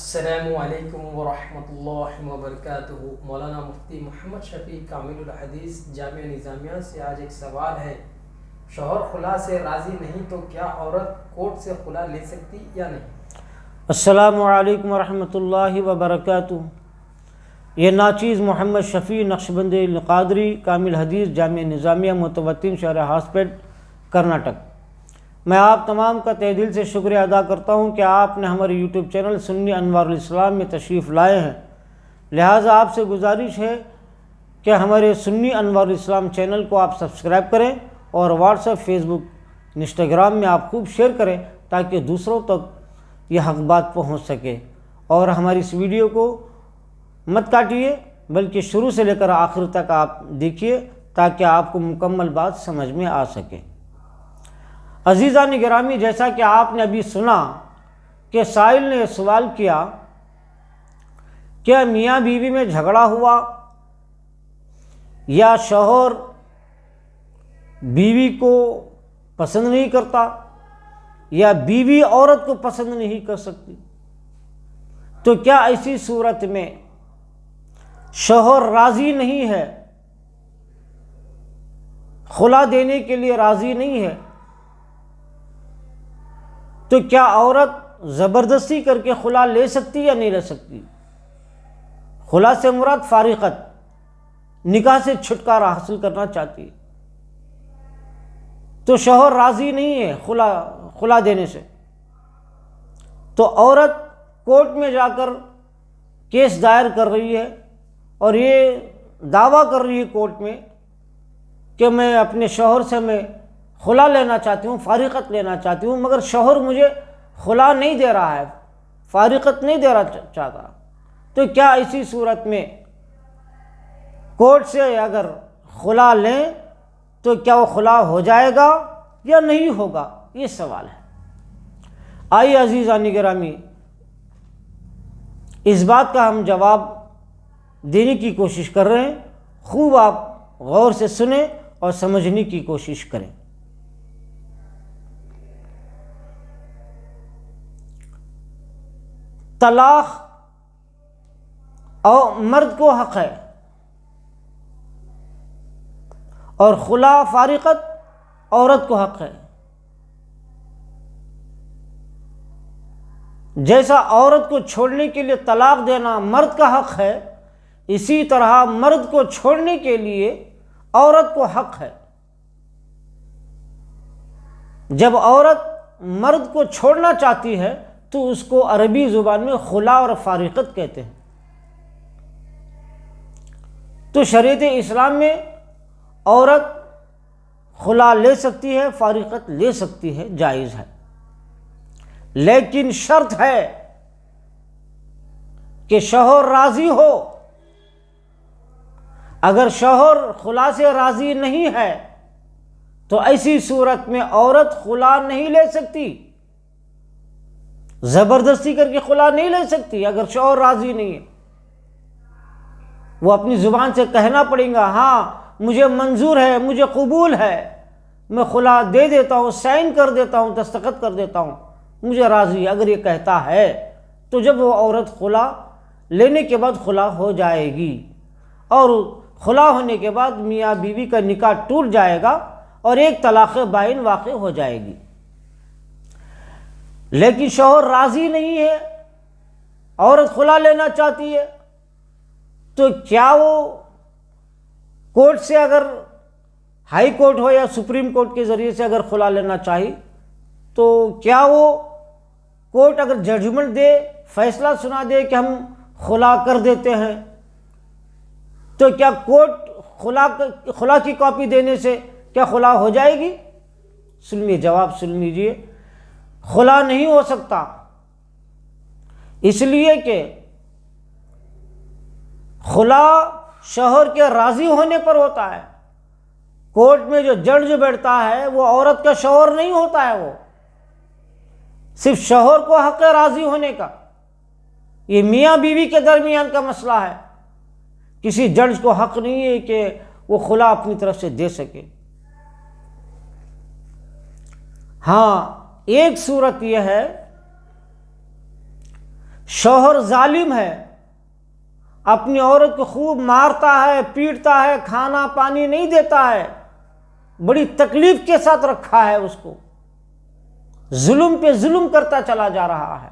السلام علیکم ورحمۃ اللہ وبرکاتہ۔ مولانا مفتی محمد شفیع کامل الحدیث جامعہ نظامیہ سے آج ایک سوال ہے، شوہر خلا سے راضی نہیں تو کیا عورت کورٹ سے خلا لے سکتی یا نہیں؟ السلام علیکم ورحمۃ اللہ وبرکاتہ۔ یہ ناچیز محمد شفیع نقشبند القادری کامل حدیث جامعہ نظامیہ متوطن شہر ہاسپیٹ کرناٹک۔ میں آپ تمام کا تہ دل سے شکریہ ادا کرتا ہوں کہ آپ نے ہمارے یوٹیوب چینل سنی انوار الاسلام میں تشریف لائے ہیں۔ لہٰذا آپ سے گزارش ہے کہ ہمارے سنی انوار الاسلام چینل کو آپ سبسکرائب کریں اور واٹس ایپ، فیس بک، انسٹاگرام میں آپ خوب شیئر کریں تاکہ دوسروں تک یہ حق بات پہنچ سکے۔ اور ہماری اس ویڈیو کو مت کاٹیے بلکہ شروع سے لے کر آخر تک آپ دیکھیے تاکہ آپ کو مکمل بات سمجھ میں آ سکے۔ عزیزان گرامی، جیسا کہ آپ نے ابھی سنا کہ سائل نے سوال کیا کہ میاں بیوی میں جھگڑا ہوا یا شوہر بیوی کو پسند نہیں کرتا یا بیوی عورت کو پسند نہیں کر سکتی، تو کیا ایسی صورت میں شوہر راضی نہیں ہے، خلا دینے کے لیے راضی نہیں ہے، تو کیا عورت زبردستی کر کے خلا لے سکتی یا نہیں لے سکتی؟ خلا سے مراد فارقت، نکاح سے چھٹکارا حاصل کرنا چاہتی ہے، تو شوہر راضی نہیں ہے خلا دینے سے، تو عورت کورٹ میں جا کر کیس دائر کر رہی ہے اور یہ دعویٰ کر رہی ہے کورٹ میں کہ میں اپنے شوہر سے میں خلا لینا چاہتی ہوں، فارقت لینا چاہتی ہوں، مگر شوہر مجھے خلا نہیں دے رہا ہے، فارقت نہیں دے رہا چاہتا، تو کیا ایسی صورت میں کورٹ سے اگر خلا لیں تو کیا وہ خلا ہو جائے گا یا نہیں ہوگا؟ یہ سوال ہے۔ آئیے عزیزان گرامی، اس بات کا ہم جواب دینے کی کوشش کر رہے ہیں، خوب آپ غور سے سنیں اور سمجھنے کی کوشش کریں۔ طلاق اور مرد کو حق ہے اور خلا فارقت عورت کو حق ہے۔ جیسا عورت کو چھوڑنے کے لیے طلاق دینا مرد کا حق ہے، اسی طرح مرد کو چھوڑنے کے لیے عورت کو حق ہے۔ جب عورت مرد کو چھوڑنا چاہتی ہے تو اس کو عربی زبان میں خلا اور فارقت کہتے ہیں۔ تو شریعت اسلام میں عورت خلا لے سکتی ہے، فارقت لے سکتی ہے، جائز ہے، لیکن شرط ہے کہ شوہر راضی ہو۔ اگر شوہر خلا سے راضی نہیں ہے تو ایسی صورت میں عورت خلا نہیں لے سکتی، زبردستی کر کے خلا نہیں لے سکتی۔ اگر شوہر راضی نہیں ہے، وہ اپنی زبان سے کہنا پڑے گا، ہاں مجھے منظور ہے، مجھے قبول ہے، میں خلا دے دیتا ہوں، سائن کر دیتا ہوں، دستخط کر دیتا ہوں، مجھے راضی ہے۔ اگر یہ کہتا ہے تو جب وہ عورت خلا لینے کے بعد خلا ہو جائے گی، اور خلا ہونے کے بعد میاں بیوی کا نکاح ٹوٹ جائے گا اور ایک طلاق بائن واقع ہو جائے گی۔ لیکن شوہر راضی نہیں ہے، عورت خلا لینا چاہتی ہے، تو کیا وہ کورٹ سے اگر ہائی کورٹ ہو یا سپریم کورٹ کے ذریعے سے اگر خلا لینا چاہی تو کیا وہ کورٹ اگر ججمنٹ دے، فیصلہ سنا دے کہ ہم خلا کر دیتے ہیں، تو کیا کورٹ خلا کی کاپی دینے سے کیا خلا ہو جائے گی؟ سنیے، جواب سن لیجیے، خلا نہیں ہو سکتا، اس لیے کہ خلا شوہر کے راضی ہونے پر ہوتا ہے۔ کورٹ میں جو جج بیٹھتا ہے وہ عورت کا شوہر نہیں ہوتا ہے، وہ صرف شوہر کو حق ہے راضی ہونے کا۔ یہ میاں بیوی کے درمیان کا مسئلہ ہے، کسی جج کو حق نہیں ہے کہ وہ خلا اپنی طرف سے دے سکے۔ ہاں، ایک صورت یہ ہے شوہر ظالم ہے، اپنی عورت کو خوب مارتا ہے، پیٹتا ہے، کھانا پانی نہیں دیتا ہے، بڑی تکلیف کے ساتھ رکھا ہے، اس کو ظلم پہ ظلم کرتا چلا جا رہا ہے،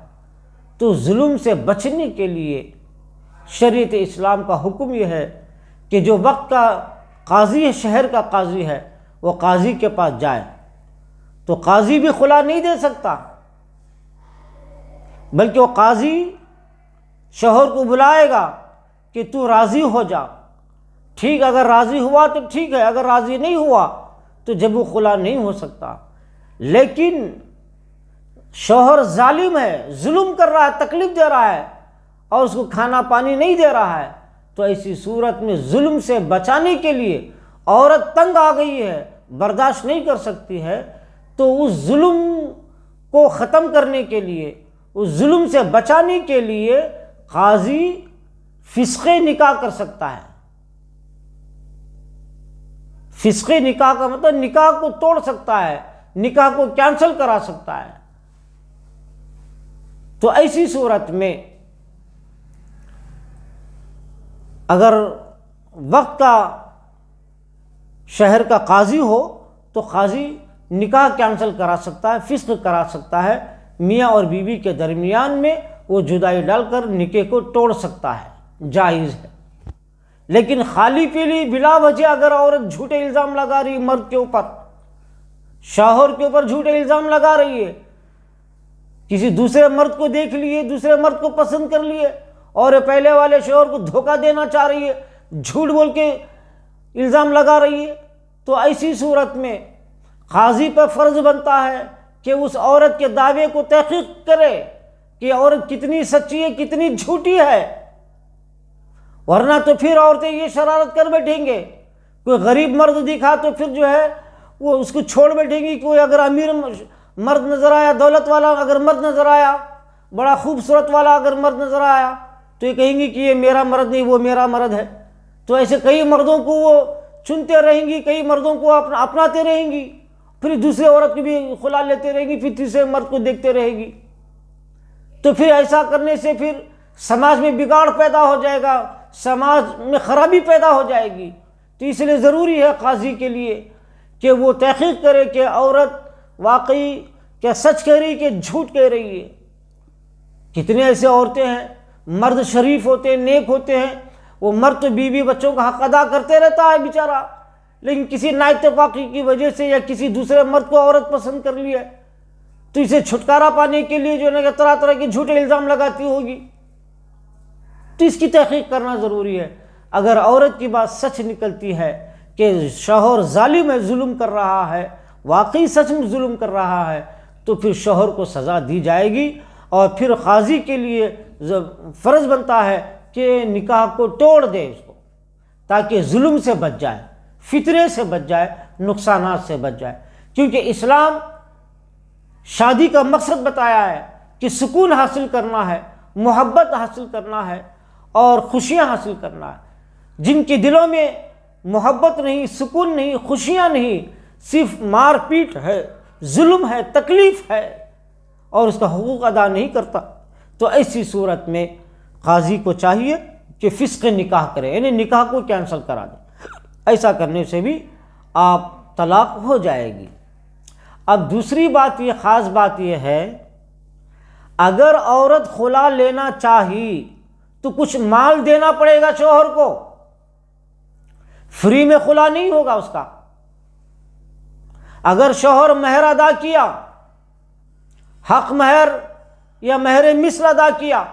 تو ظلم سے بچنے کے لیے شریعت اسلام کا حکم یہ ہے کہ جو وقت کا قاضی ہے، شہر کا قاضی ہے، وہ قاضی کے پاس جائے۔ تو قاضی بھی خلا نہیں دے سکتا، بلکہ وہ قاضی شوہر کو بلائے گا کہ تو راضی ہو جا، ٹھیک، اگر راضی ہوا تو ٹھیک ہے، اگر راضی نہیں ہوا تو جب وہ خلا نہیں ہو سکتا۔ لیکن شوہر ظالم ہے، ظلم کر رہا ہے، تکلیف دے رہا ہے اور اس کو کھانا پانی نہیں دے رہا ہے، تو ایسی صورت میں ظلم سے بچانے کے لیے عورت تنگ آ گئی ہے، برداشت نہیں کر سکتی ہے، تو اس ظلم کو ختم کرنے کے لیے، اس ظلم سے بچانے کے لیے قاضی فسخ نکاح کر سکتا ہے۔ فسخ نکاح کا مطلب نکاح کو توڑ سکتا ہے، نکاح کو کینسل کرا سکتا ہے۔ تو ایسی صورت میں اگر وقت کا شہر کا قاضی ہو تو قاضی نکاح کینسل کرا سکتا ہے، فسخ کرا سکتا ہے، میاں اور بیوی کے درمیان میں وہ جدائی ڈال کر نکاح کو توڑ سکتا ہے، جائز ہے۔ لیکن خالی پیلی بلا وجہ اگر عورت جھوٹے الزام لگا رہی مرد کے اوپر، شوہر کے اوپر جھوٹے الزام لگا رہی ہے، کسی دوسرے مرد کو دیکھ لیے، دوسرے مرد کو پسند کر لیے اور پہلے والے شوہر کو دھوکہ دینا چاہ رہی ہے، جھوٹ بول کے الزام لگا رہی ہے، تو ایسی صورت میں قاضی پر فرض بنتا ہے کہ اس عورت کے دعوے کو تحقیق کرے کہ عورت کتنی سچی ہے، کتنی جھوٹی ہے، ورنہ تو پھر عورتیں یہ شرارت کر بیٹھیں گے، کوئی غریب مرد دکھا تو پھر جو ہے وہ اس کو چھوڑ بیٹھیں گی، کوئی اگر امیر مرد نظر آیا، دولت والا اگر مرد نظر آیا، بڑا خوبصورت والا اگر مرد نظر آیا تو یہ کہیں گی کہ یہ میرا مرد نہیں، وہ میرا مرد ہے، تو ایسے کئی مردوں کو وہ چنتے رہیں گی، کئی مردوں کو اپناتے رہیں گی، پھر دوسرے عورت کی بھی خلا لیتے رہیں گی، پھر تیسرے مرد کو دیکھتے رہے گی، تو پھر ایسا کرنے سے پھر سماج میں بگاڑ پیدا ہو جائے گا، سماج میں خرابی پیدا ہو جائے گی۔ تو اس لیے ضروری ہے قاضی کے لیے کہ وہ تحقیق کرے کہ عورت واقعی کیا سچ کہہ رہی کہ جھوٹ کہہ رہی ہے۔ کتنے ایسے عورتیں ہیں، مرد شریف ہوتے ہیں، نیک ہوتے ہیں، وہ مرد تو بیوی بچوں کا حق ادا کرتے رہتا ہے بیچارہ، لیکن کسی نااتفاقی کی وجہ سے یا کسی دوسرے مرد کو عورت پسند کر لی ہے، تو اسے چھٹکارا پانے کے لیے جو ہے طرح طرح کے جھوٹے الزام لگاتی ہوگی، تو اس کی تحقیق کرنا ضروری ہے۔ اگر عورت کی بات سچ نکلتی ہے کہ شوہر ظالم ہے، ظلم کر رہا ہے، واقعی سچ میں ظلم کر رہا ہے، تو پھر شوہر کو سزا دی جائے گی، اور پھر قاضی کے لیے فرض بنتا ہے کہ نکاح کو توڑ دے اس کو، تاکہ ظلم سے بچ جائے، فتنے سے بچ جائے، نقصانات سے بچ جائے، کیونکہ اسلام شادی کا مقصد بتایا ہے کہ سکون حاصل کرنا ہے، محبت حاصل کرنا ہے اور خوشیاں حاصل کرنا ہے۔ جن کے دلوں میں محبت نہیں، سکون نہیں، خوشیاں نہیں، صرف مار پیٹ ہے، ظلم ہے، تکلیف ہے اور اس کا حقوق ادا نہیں کرتا، تو ایسی صورت میں قاضی کو چاہیے کہ فسخ نکاح کرے، یعنی نکاح کو کینسل کرا دے۔ ایسا کرنے سے بھی آپ طلاق ہو جائے گی۔ اب دوسری بات، یہ خاص بات یہ ہے، اگر عورت خلا لینا چاہی تو کچھ مال دینا پڑے گا شوہر کو، فری میں خلا نہیں ہوگا اس کا۔ اگر شوہر مہر ادا کیا، حق مہر یا مہر مثل ادا کیا،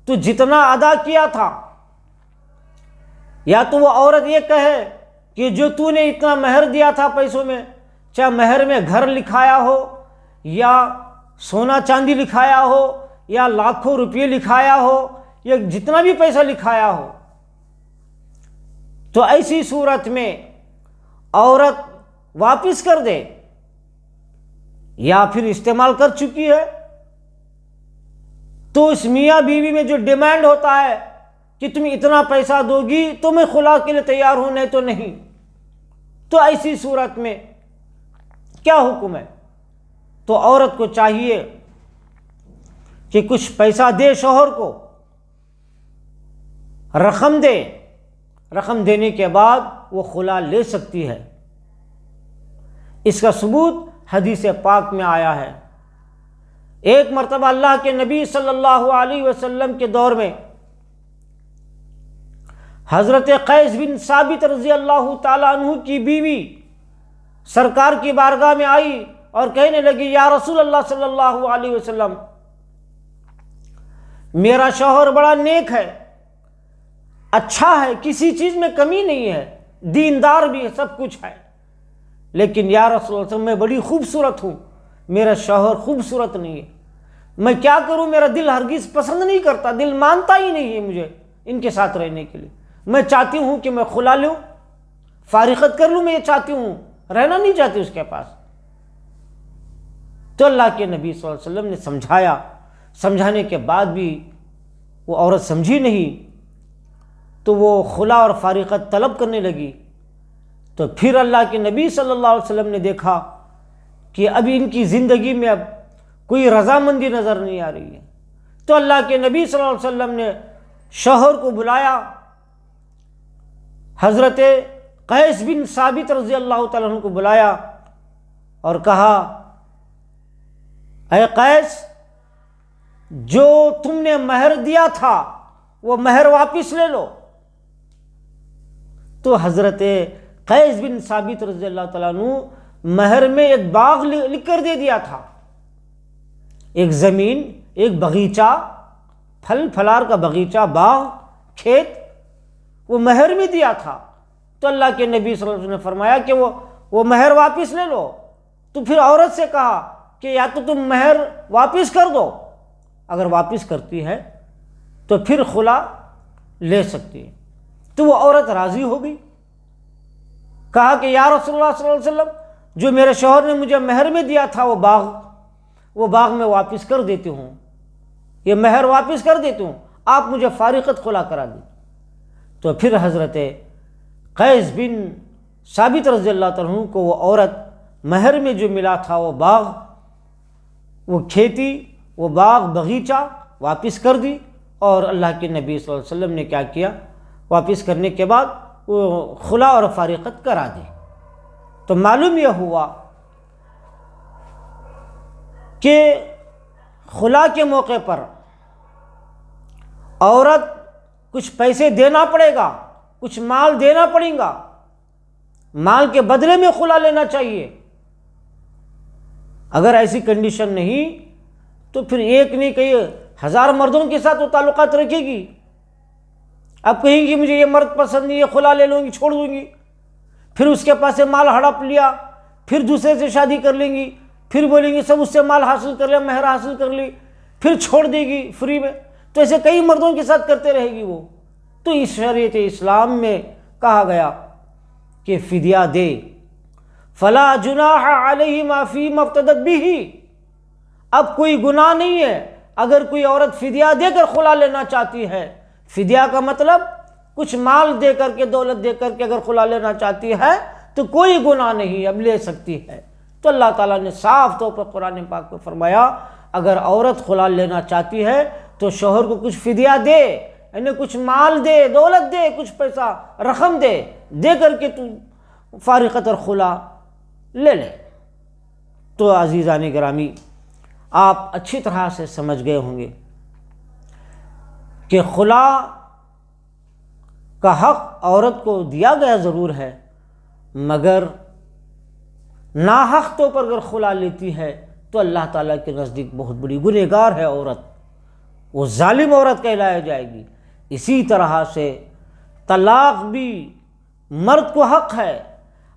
تو جتنا ادا کیا تھا، یا تو وہ عورت یہ کہے کہ جو تو نے اتنا مہر دیا تھا پیسوں میں، چاہے مہر میں گھر لکھایا ہو یا سونا چاندی لکھایا ہو یا لاکھوں روپے لکھایا ہو یا جتنا بھی پیسہ لکھایا ہو، تو ایسی صورت میں عورت واپس کر دے، یا پھر استعمال کر چکی ہے، تو اس میاں بیوی میں جو ڈیمانڈ ہوتا ہے کہ تم اتنا پیسہ دو گی تو میں خلا کے لیے تیار ہوں، نہیں تو نہیں، تو ایسی صورت میں کیا حکم ہے؟ تو عورت کو چاہیے کہ کچھ پیسہ دے شوہر کو، رقم دے، رقم دینے کے بعد وہ خلا لے سکتی ہے۔ اس کا ثبوت حدیث پاک میں آیا ہے۔ ایک مرتبہ اللہ کے نبی صلی اللہ علیہ وسلم کے دور میں حضرت قیس بن ثابت رضی اللہ تعالیٰ عنہ کی بیوی سرکار کی بارگاہ میں آئی اور کہنے لگی، یا رسول اللہ صلی اللہ علیہ وسلم، میرا شوہر بڑا نیک ہے، اچھا ہے، کسی چیز میں کمی نہیں ہے، دیندار بھی ہے، سب کچھ ہے، لیکن یا رسول اللہ میں بڑی خوبصورت ہوں، میرا شوہر خوبصورت نہیں ہے، میں کیا کروں؟ میرا دل ہرگز پسند نہیں کرتا، دل مانتا ہی نہیں ہے مجھے ان کے ساتھ رہنے کے لیے، میں چاہتی ہوں کہ میں خلا لوں، فارغت کر لوں، میں یہ چاہتی ہوں، رہنا نہیں چاہتی اس کے پاس۔ تو اللہ کے نبی صلی اللہ علیہ وسلم نے سمجھایا، سمجھانے کے بعد بھی وہ عورت سمجھی نہیں، تو وہ خلا اور فارغت طلب کرنے لگی۔ تو پھر اللہ کے نبی صلی اللہ علیہ وسلم نے دیکھا کہ ابھی ان کی زندگی میں اب کوئی رضامندی نظر نہیں آ رہی ہے، تو اللہ کے نبی صلی اللہ علیہ وسلم نے شوہر کو بلایا، حضرت قیس بن ثابت رضی اللہ تعالیٰ عنہ کو بلایا اور کہا، اے قیس، جو تم نے مہر دیا تھا وہ مہر واپس لے لو۔ تو حضرت قیس بن ثابت رضی اللہ تعالیٰ عنہ مہر میں ایک باغ لکھ کر دے دیا تھا، ایک زمین، ایک باغیچہ، پھل پھلار کا باغیچہ، باغ، کھیت، وہ مہر میں دیا تھا۔ تو اللہ کے نبی صلی اللہ علیہ وسلم نے فرمایا کہ وہ مہر واپس لے لو۔ تو پھر عورت سے کہا کہ یا تو تم مہر واپس کر دو، اگر واپس کرتی ہے تو پھر خلا لے سکتی ہے۔ تو وہ عورت راضی ہو گئی، کہا کہ یا رسول اللہ صلی اللہ علیہ وسلم، جو میرے شوہر نے مجھے مہر میں دیا تھا وہ باغ میں واپس کر دیتی ہوں، یہ مہر واپس کر دیتی ہوں، آپ مجھے فارغت خلا کرا دی۔ تو پھر حضرت قیس بن ثابت رضی اللہ تعالیٰ عنہ کو وہ عورت مہر میں جو ملا تھا، وہ باغ، وہ کھیتی، وہ باغ، باغیچہ واپس کر دی، اور اللہ کے نبی صلی اللہ علیہ وسلم نے کیا کیا؟ واپس کرنے کے بعد وہ خلا اور فارغت کرا دی۔ تو معلوم یہ ہوا کہ خلا کے موقع پر عورت کچھ پیسے دینا پڑے گا، کچھ مال دینا پڑے گا، مال کے بدلے میں خلا لینا چاہیے۔ اگر ایسی کنڈیشن نہیں تو پھر ایک نہیں کئی ہزار مردوں کے ساتھ وہ تعلقات رکھے گی، اب کہیں گی مجھے یہ مرد پسند نہیں، یہ خلا لے لوں گی، چھوڑ دوں گی، پھر اس کے پاس سے مال ہڑپ لیا، پھر دوسرے سے شادی کر لیں گی، پھر بولیں گی سب اس سے مال حاصل کر لیا، مہر حاصل کر لی، پھر چھوڑ دے گی فری میں۔ تو ایسے کئی مردوں کے ساتھ کرتے رہے گی وہ۔ تو اس شریعت اسلام میں کہا گیا کہ فدیہ دے، فلا جناح علیہما فیما افتدت بہ، اب کوئی گناہ نہیں ہے اگر کوئی عورت فدیہ دے کر خلا لینا چاہتی ہے۔ فدیہ کا مطلب کچھ مال دے کر کے، دولت دے کر کے اگر خلا لینا چاہتی ہے تو کوئی گناہ نہیں، اب لے سکتی ہے۔ تو اللہ تعالیٰ نے صاف طور پر قرآن پاک میں فرمایا، اگر عورت خلا لینا چاہتی ہے تو شوہر کو کچھ فدیہ دے، یعنی کچھ مال دے، دولت دے، کچھ پیسہ رقم دے کر کے تو فارغت اور خلا لے لے۔ تو عزیزان گرامی، آپ اچھی طرح سے سمجھ گئے ہوں گے کہ خلا کا حق عورت کو دیا گیا ضرور ہے، مگر ناحق طور پر اگر خلا لیتی ہے تو اللہ تعالیٰ کے نزدیک بہت بڑی گنہگار ہے عورت، وہ ظالم عورت کہلائی جائے گی۔ اسی طرح سے طلاق بھی مرد کو حق ہے،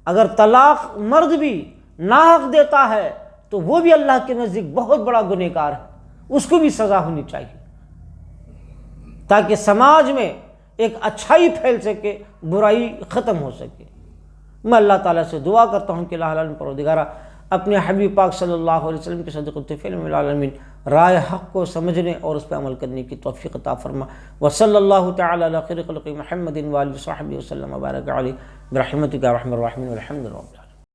اگر طلاق مرد بھی ناحق دیتا ہے تو وہ بھی اللہ کے نزدیک بہت بڑا گنہگار ہے، اس کو بھی سزا ہونی چاہیے تاکہ سماج میں ایک اچھائی پھیل سکے، برائی ختم ہو سکے۔ میں اللہ تعالیٰ سے دعا کرتا ہوں کہ اللہ العالمین پروردگارہ اپنے حبیب پاک صلی اللہ علیہ وسلم کے صدق الطفیل من العالمین رائے حق کو سمجھنے اور اس پہ عمل کرنے کی توفیق عطا فرما۔ وصلی اللہ تعالی علی خیر خلق محمد وآلہ وصحبہ وسلم وبارک علیہ برحمتک یا ارحم الراحمین والحمد للہ۔